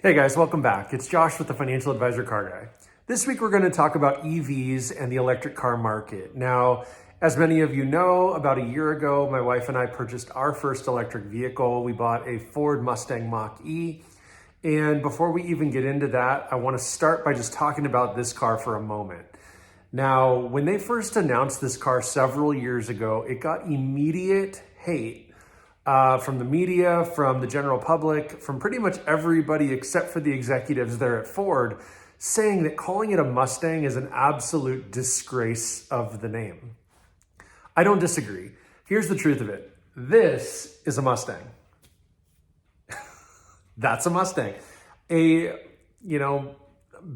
Hey guys, welcome back. It's Josh with the Financial Advisor Car Guy. This week we're going to talk about EVs and the electric car market. Now, as many of you know, about a year ago, my wife and I purchased our first electric vehicle. We bought a Ford Mustang Mach-E. And before we even get into that, I want to start by just talking about this car for a moment. Now, when they first announced this car several years ago, it got immediate hate from the media, from the general public, from pretty much everybody except for the executives there at Ford, saying that calling it a Mustang is an absolute disgrace of the name. I don't disagree. Here's the truth of it. This is a Mustang. That's a Mustang. A,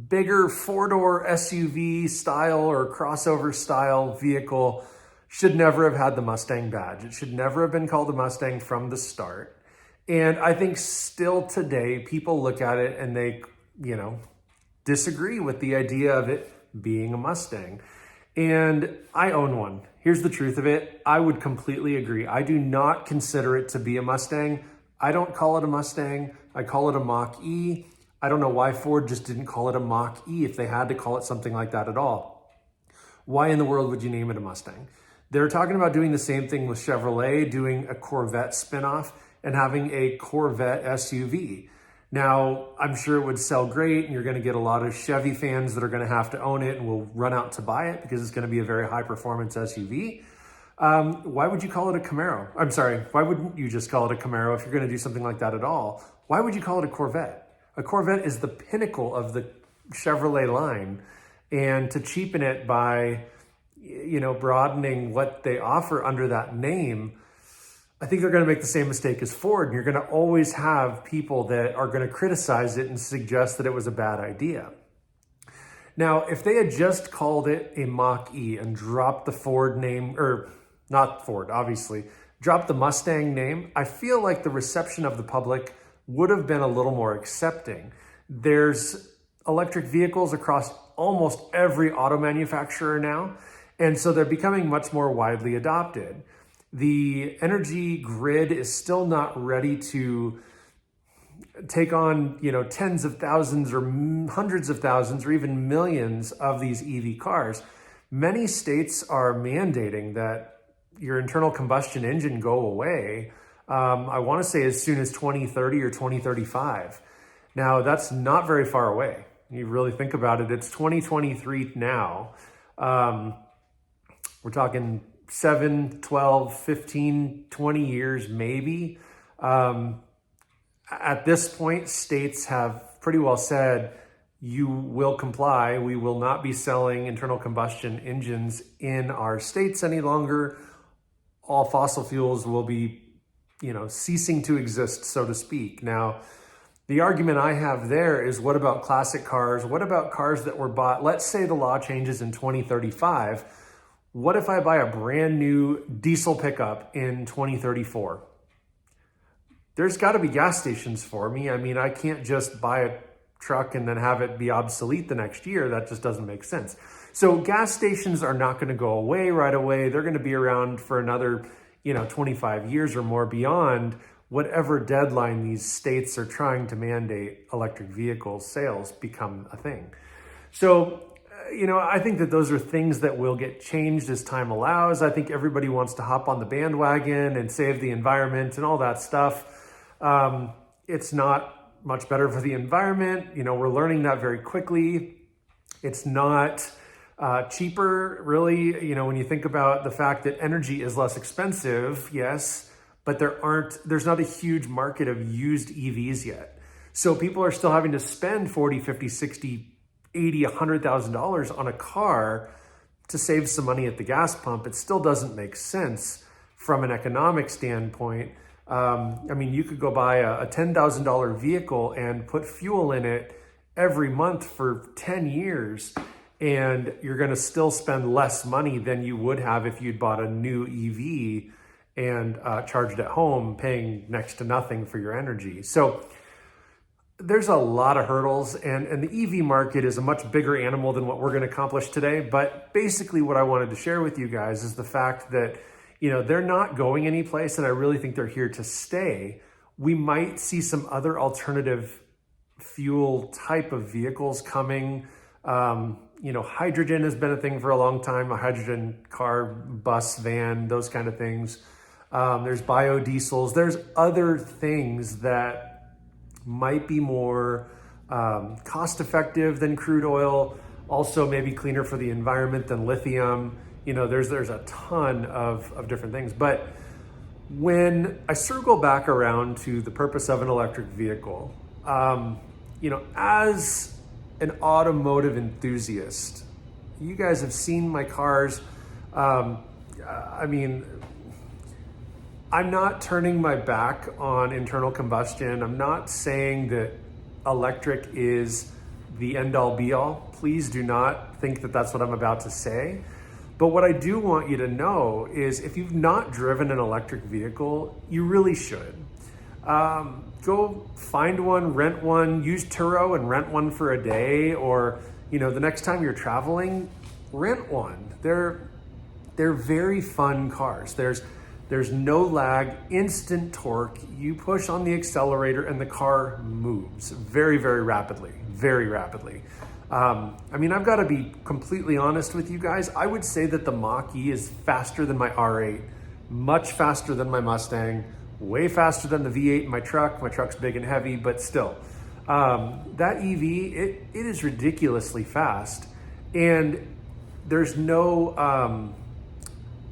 bigger four-door SUV style or crossover style vehicle should never have had the Mustang badge. It should never have been called a Mustang from the start. And I think still today, people look at it and they, disagree with the idea of it being a Mustang. And I own one. Here's the truth of it. I would completely agree. I do not consider it to be a Mustang. I don't call it a Mustang. I call it a Mach-E. I don't know why Ford just didn't call it a Mach-E if they had to call it something like that at all. Why in the world would you name it a Mustang? They're talking about doing the same thing with Chevrolet, doing a Corvette spinoff and having a Corvette SUV. Now, I'm sure it would sell great and you're going to get a lot of Chevy fans that are going to have to own it and will run out to buy it because it's going to be a very high performance SUV. Why would you call it a Camaro? I'm sorry, why wouldn't you just call it a Camaro if you're going to do something like that at all? Why would you call it a Corvette? A Corvette is the pinnacle of the Chevrolet line, and to cheapen it by broadening what they offer under that name, I think they're going to make the same mistake as Ford. And you're going to always have people that are going to criticize it and suggest that it was a bad idea. Now, if they had just called it a Mach-E and dropped the Ford name, or not Ford, obviously, dropped the Mustang name, I feel like the reception of the public would have been a little more accepting. There's electric vehicles across almost every auto manufacturer now. And so they're becoming much more widely adopted. The energy grid is still not ready to take on, tens of thousands or hundreds of thousands or even millions of these EV cars. Many states are mandating that your internal combustion engine go away. I want to say as soon as 2030 or 2035. Now, that's not very far away. You really think about it, it's 2023 now. We're talking 7, 12, 15, 20 years, maybe. At this point, states have pretty well said, you will comply. We will not be selling internal combustion engines in our states any longer. All fossil fuels will be, ceasing to exist, so to speak. Now, the argument I have there is, what about classic cars? What about cars that were bought? Let's say the law changes in 2035. What if I buy a brand new diesel pickup in 2034? There's got to be gas stations for me. I mean, I can't just buy a truck and then have it be obsolete the next year. That just doesn't make sense. So gas stations are not going to go away right away. They're going to be around for another, 25 years or more beyond whatever deadline these states are trying to mandate electric vehicle sales become a thing. So I think that those are things that will get changed as time allows. I think everybody wants to hop on the bandwagon and save the environment and all that stuff. It's not much better for the environment. We're learning that very quickly. It's not cheaper, really. When you think about the fact that energy is less expensive, yes, but there's not a huge market of used EVs yet. So people are still having to spend $40, $50, $60, $80, $100,000 on a car to save some money at the gas pump. It still doesn't make sense from an economic standpoint. You could go buy a $10,000 vehicle and put fuel in it every month for 10 years, and you're going to still spend less money than you would have if you'd bought a new EV and charged at home, paying next to nothing for your energy. So there's a lot of hurdles, and the EV market is a much bigger animal than what we're going to accomplish today. But basically what I wanted to share with you guys is the fact that, they're not going anyplace, and I really think they're here to stay. We might see some other alternative fuel type of vehicles coming. Hydrogen has been a thing for a long time, a hydrogen car, bus, van, those kind of things. There's biodiesels. There's other things that might be more cost effective than crude oil, also maybe cleaner for the environment than lithium. There's a ton of different things. But when I circle back around to the purpose of an electric vehicle, as an automotive enthusiast, you guys have seen my cars. I'm not turning my back on internal combustion. I'm not saying that electric is the end all be all. Please do not think that that's what I'm about to say. But what I do want you to know is if you've not driven an electric vehicle, you really should. Go find one, rent one, use Turo and rent one for a day, or the next time you're traveling, rent one. They're very fun cars. There's no lag, instant torque. You push on the accelerator and the car moves very, very rapidly, very rapidly. I've got to be completely honest with you guys. I would say that the Mach-E is faster than my R8, much faster than my Mustang, way faster than the V8 in my truck. My truck's big and heavy, but still. That EV, it is ridiculously fast. And there's no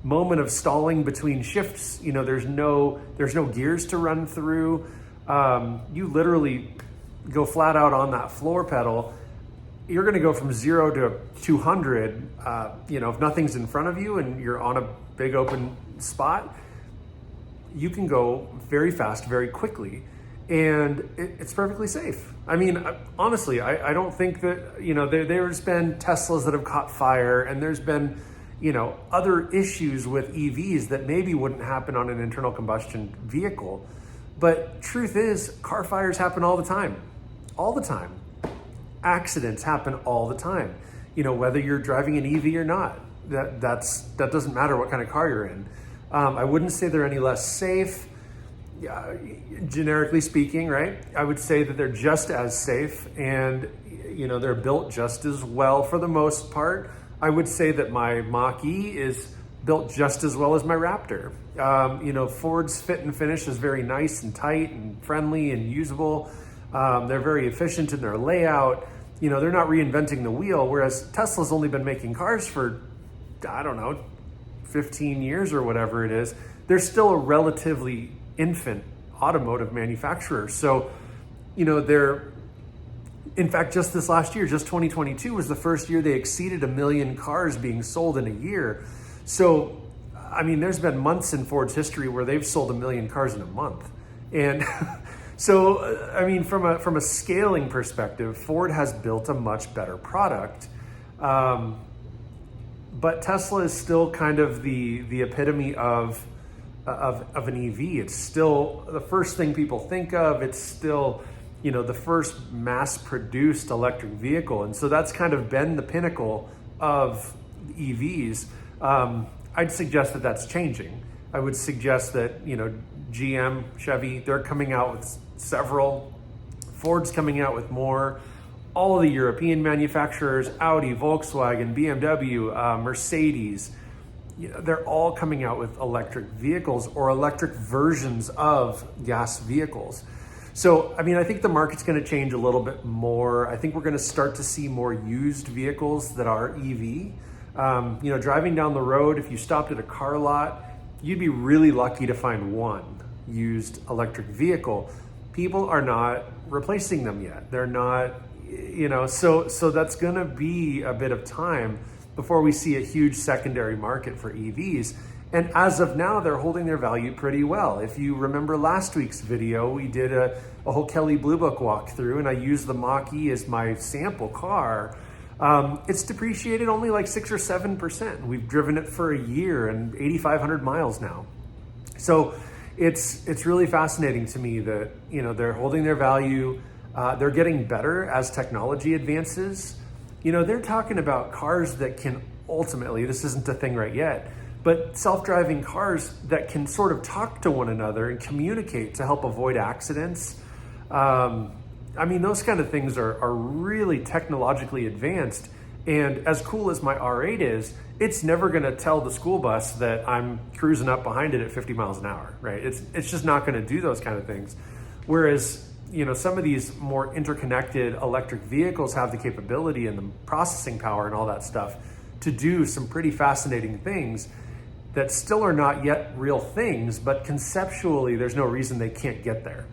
moment of stalling between shifts. There's no gears to run through. You literally go flat out on that floor pedal. You're going to go from 0 to 200. If nothing's in front of you and you're on a big open spot, you can go very fast, very quickly, and it's perfectly safe. Honestly, I don't think that, there's been Teslas that have caught fire, and there's been, other issues with EVs that maybe wouldn't happen on an internal combustion vehicle. But truth is, car fires happen all the time. Accidents happen all the time. Whether you're driving an EV or not, that doesn't matter what kind of car you're in. I wouldn't say they're any less safe, generically speaking, right? I would say that they're just as safe, and they're built just as well for the most part. I would say that my Mach-E is built just as well as my Raptor. Ford's fit and finish is very nice and tight and friendly and usable. They're very efficient in their layout. They're not reinventing the wheel, whereas Tesla's only been making cars for, 15 years or whatever it is. They're still a relatively infant automotive manufacturer. So, in fact, just this last year, just 2022 was the first year they exceeded 1 million cars being sold in a year. So, there's been months in Ford's history where they've sold 1 million cars in a month. And so, from a scaling perspective, Ford has built a much better product. But Tesla is still kind of the epitome of an EV. It's still the first thing people think of. It's still, the first mass-produced electric vehicle. And so that's kind of been the pinnacle of EVs. I'd suggest that that's changing. I would suggest that, GM, Chevy, they're coming out with several. Ford's coming out with more. All the European manufacturers, Audi, Volkswagen, BMW, Mercedes, they're all coming out with electric vehicles or electric versions of gas vehicles. So, I think the market's going to change a little bit more. I think we're going to start to see more used vehicles that are EV. Driving down the road, if you stopped at a car lot, you'd be really lucky to find one used electric vehicle. People are not replacing them yet. They're not, so that's going to be a bit of time before we see a huge secondary market for EVs. And as of now, they're holding their value pretty well. If you remember last week's video, we did a whole Kelley Blue Book walkthrough, and I used the Mach-E as my sample car. It's depreciated only like 6 or 7%. We've driven it for a year and 8,500 miles now. So it's really fascinating to me that, they're holding their value. They're getting better as technology advances. They're talking about cars that can ultimately, this isn't a thing right yet, but self-driving cars that can sort of talk to one another and communicate to help avoid accidents. I mean, those kind of things are really technologically advanced. And as cool as my R8 is, it's never going to tell the school bus that I'm cruising up behind it at 50 miles an hour, right? It's just not going to do those kind of things. Whereas, some of these more interconnected electric vehicles have the capability and the processing power and all that stuff to do some pretty fascinating things that still are not yet real things, but conceptually, there's no reason they can't get there.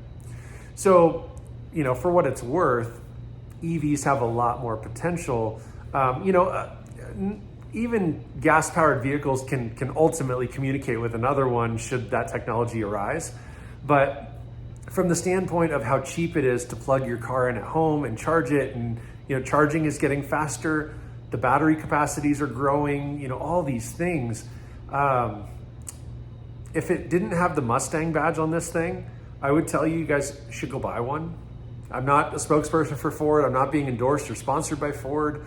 So, for what it's worth, EVs have a lot more potential. Even gas-powered vehicles can ultimately communicate with another one should that technology arise. But from the standpoint of how cheap it is to plug your car in at home and charge it, and charging is getting faster, the battery capacities are growing, all these things. If it didn't have the Mustang badge on this thing, I would tell you guys should go buy one. I'm not a spokesperson for Ford. I'm not being endorsed or sponsored by Ford.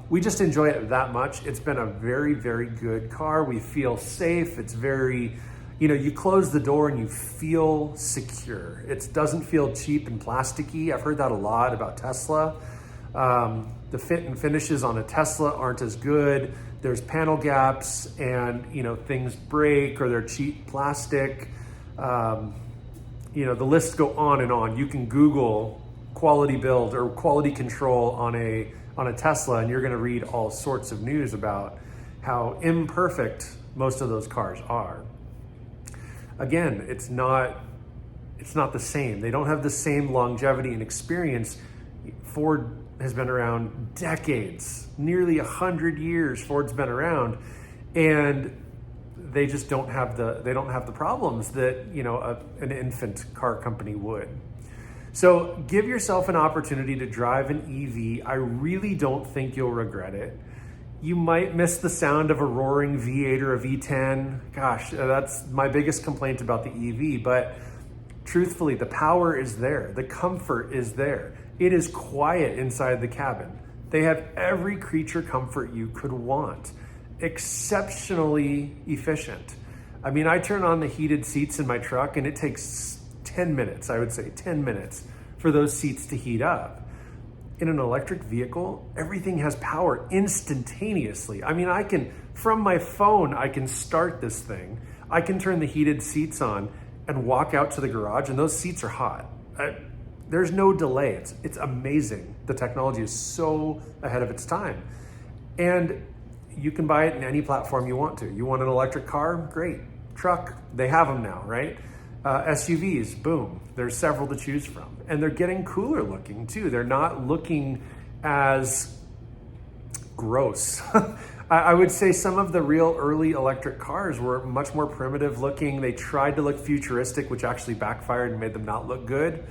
We just enjoy it that much. It's been a very, very good car. We feel safe. It's very, you close the door and you feel secure. It doesn't feel cheap and plasticky. I've heard that a lot about Tesla. The fit and finishes on a Tesla aren't as good. There's panel gaps and, things break or they're cheap plastic. The lists go on and on. You can Google quality build or quality control on a Tesla and you're going to read all sorts of news about how imperfect most of those cars are. Again, it's not the same. They don't have the same longevity and experience. Ford has been around decades, nearly 100 years Ford's been around, and they just don't have the problems that an infant car company would. So give yourself an opportunity to drive an EV. I really don't think you'll regret it. You might miss the sound of a roaring V8 or a V10. Gosh, that's my biggest complaint about the EV, but truthfully, the power is there. The comfort is there. It is quiet inside the cabin. They have every creature comfort you could want. Exceptionally efficient. I mean, I turn on the heated seats in my truck and it takes 10 minutes, I would say 10 minutes for those seats to heat up. In an electric vehicle, everything has power instantaneously. I mean, from my phone, I can start this thing. I can turn the heated seats on and walk out to the garage and those seats are hot. There's no delay. It's amazing. The technology is so ahead of its time. And you can buy it in any platform you want to. You want an electric car? Great. Truck, they have them now, right? SUVs, boom. There's several to choose from. And they're getting cooler looking too. They're not looking as gross. I would say some of the real early electric cars were much more primitive looking. They tried to look futuristic, which actually backfired and made them not look good.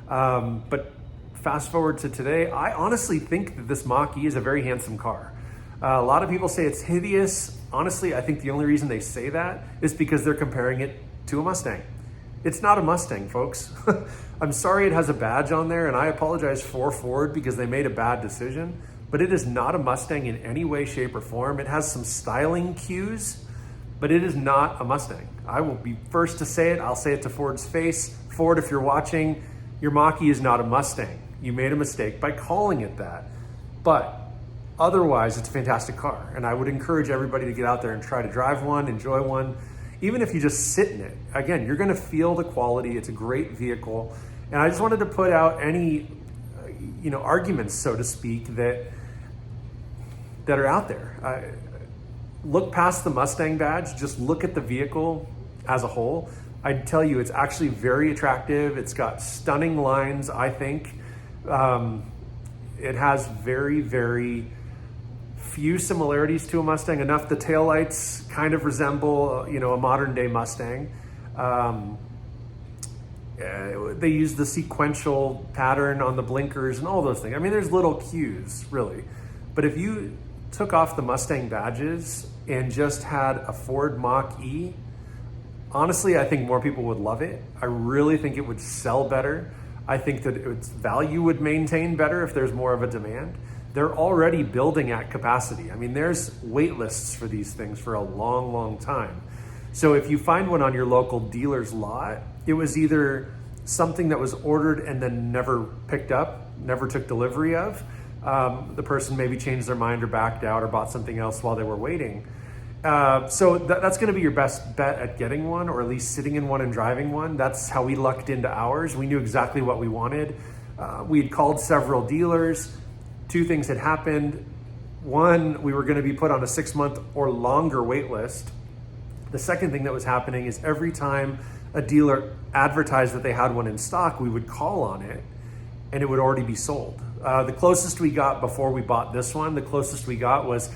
But fast forward to today, I honestly think that this Mach-E is a very handsome car. A lot of people say it's hideous. Honestly, I think the only reason they say that is because they're comparing it to a Mustang. It's not a Mustang, folks. I'm sorry it has a badge on there, and I apologize for Ford because they made a bad decision, but it is not a Mustang in any way, shape, or form. It has some styling cues, but it is not a Mustang. I will be first to say it. I'll say it to Ford's face. Ford, if you're watching, your Mach-E is not a Mustang. You made a mistake by calling it that. But otherwise, it's a fantastic car. And I would encourage everybody to get out there and try to drive one, enjoy one. Even if you just sit in it, again, you're gonna feel the quality. It's a great vehicle. And I just wanted to put out any, arguments, so to speak, that are out there. Look past the Mustang badge, just look at the vehicle as a whole. I'd tell you it's actually very attractive. It's got stunning lines, I think. It has very, very few similarities to a Mustang, enough the taillights kind of resemble, a modern day Mustang. They use the sequential pattern on the blinkers and all those things. I mean, there's little cues, really. But if you took off the Mustang badges and just had a Ford Mach-E, honestly, I think more people would love it. I really think it would sell better. I think that its value would maintain better if there's more of a demand. They're already building at capacity. I mean, there's wait lists for these things for a long, long time. So if you find one on your local dealer's lot, it was either something that was ordered and then never picked up, never took delivery of. The person maybe changed their mind or backed out or bought something else while they were waiting. So that's going to be your best bet at getting one, or at least sitting in one and driving one. That's how we lucked into ours. We knew exactly what we wanted. We had called several dealers. Two things had happened. One, we were going to be put on a 6-month or longer wait list. The second thing that was happening is every time a dealer advertised that they had one in stock, we would call on it and it would already be sold. The closest we got before we bought this one, the closest we got was,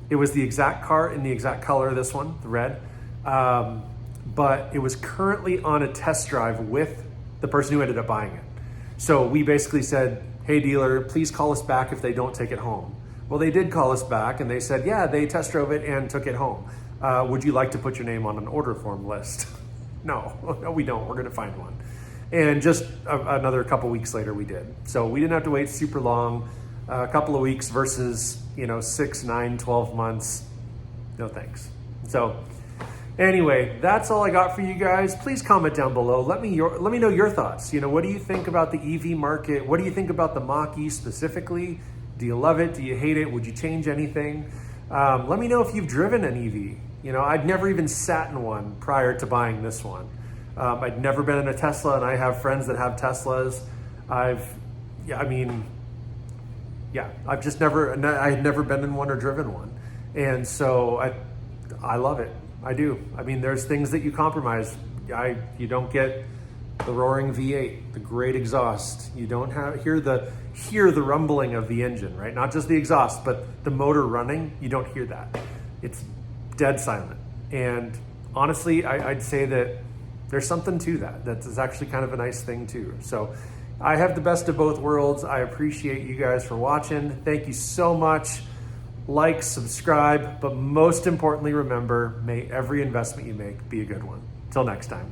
it was the exact car in the exact color of this one, the red, but it was currently on a test drive with the person who ended up buying it. So we basically said, hey dealer, please call us back if they don't take it home. Well, they did call us back and they said, yeah, they test drove it and took it home. Would you like to put your name on an order form list? No, we don't. We're going to find one. And just another couple weeks later, we did. So we didn't have to wait super long. A couple of weeks versus, 6, 9, 12 months. No thanks. So anyway, that's all I got for you guys. Please comment down below. Let me know your thoughts. What do you think about the EV market? What do you think about the Mach-E specifically? Do you love it? Do you hate it? Would you change anything? Let me know if you've driven an EV. I'd never even sat in one prior to buying this one. I'd never been in a Tesla, and I have friends that have Teslas. I had never been in one or driven one. And so I love it. I do. There's things that you compromise. You don't get the roaring V8, the great exhaust. You don't hear the rumbling of the engine, right? Not just the exhaust, but the motor running. You don't hear that. It's dead silent. And honestly, I'd say that there's something to that. That's actually kind of a nice thing too. So I have the best of both worlds. I appreciate you guys for watching. Thank you so much. Like, subscribe, but most importantly, remember, may every investment you make be a good one. Till next time.